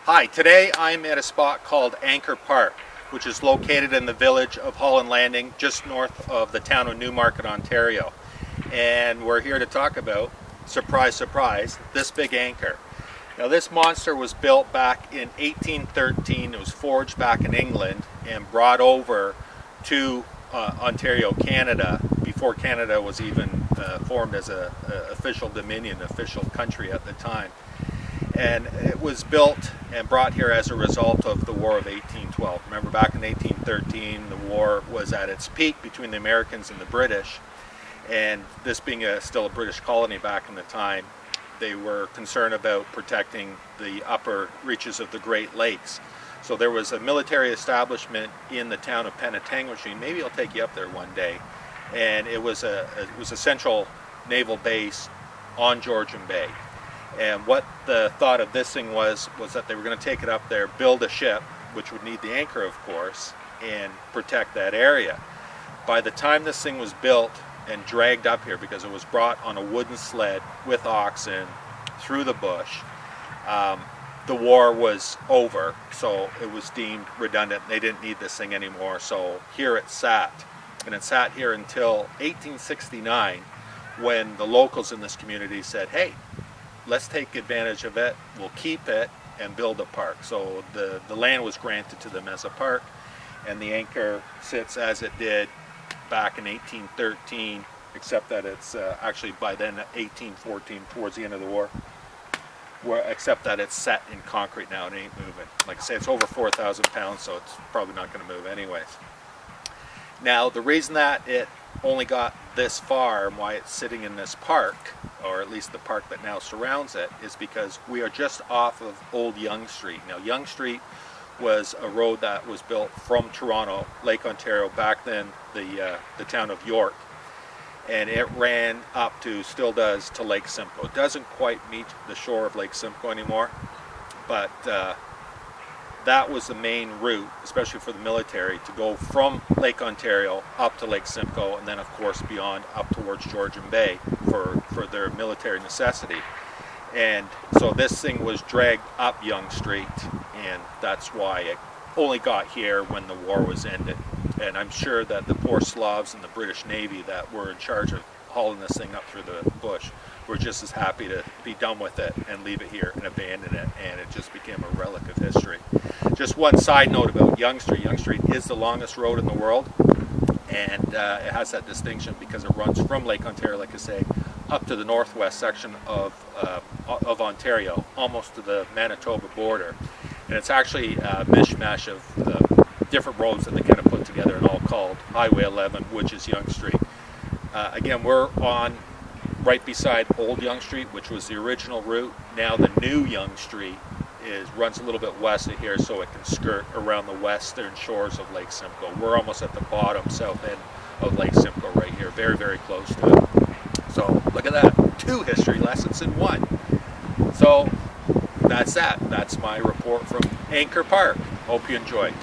Hi, today I'm at a spot called Anchor Park, which is located in the village of Holland Landing, just north of the town of Newmarket, Ontario. And we're here to talk about, surprise, surprise, this big anchor. Now this monster was built back in 1813. It was forged back in England and brought over to Ontario, Canada, before Canada was even formed as an official dominion, official country at the time. And it was built and brought here as a result of the War of 1812. Remember, back in 1813, the war was at its peak between the Americans and the British, and this being still a British colony back in the time, they were concerned about protecting the upper reaches of the Great Lakes. So there was a military establishment in the town of Penetanguishene. Maybe I'll take you up there one day. And it was a central naval base on Georgian Bay. And what the thought of this thing was that they were going to take it up there, build a ship, which would need the anchor, of course, and protect that area. By the time this thing was built and dragged up here, because it was brought on a wooden sled with oxen through the bush, the war was over, so it was deemed redundant. They didn't need this thing anymore, so here it sat. And it sat here until 1869, when the locals in this community said, hey, let's take advantage of it, we'll keep it, and build a park. So the land was granted to them as a park, and the anchor sits as it did back in 1813, except that it's actually by then 1814, towards the end of the war, except that it's set in concrete now, it ain't moving. Like I say, it's over 4,000 pounds, so it's probably not going to move anyways. Now, the reason that it only got this far and why it's sitting in this park, or at least the park that now surrounds it, is because we are just off of Old Yonge Street. Now, Yonge Street was a road that was built from Toronto, Lake Ontario, back then the town of York, and it ran up to, still does, to Lake Simcoe. It doesn't quite meet the shore of Lake Simcoe anymore, but that was the main route, especially for the military, to go from Lake Ontario up to Lake Simcoe, and then of course beyond up towards Georgian Bay for their military necessity. And so this thing was dragged up Yonge Street, and that's why it only got here when the war was ended. And I'm sure that the poor Slavs in the British Navy that were in charge of hauling this thing up through the bush were just as happy to be done with it and leave it here and abandon it, and it just became a relic of history. Just one side note about Yonge Street. Yonge Street is the longest road in the world, and it has that distinction because it runs from Lake Ontario, like I say, up to the northwest section of Ontario, almost to the Manitoba border. And it's actually a mishmash of different roads that they kind of put together and all called Highway 11, which is Yonge Street. Again, we're on right beside Old Yonge Street, which was the original route. Now the new Yonge Street runs a little bit west of here, so it can skirt around the western shores of Lake Simcoe. We're almost at the bottom, south end of Lake Simcoe right here, very, very close to it. So look at that, 2 history lessons in 1. So that's that. That's my report from Anchor Park. Hope you enjoyed.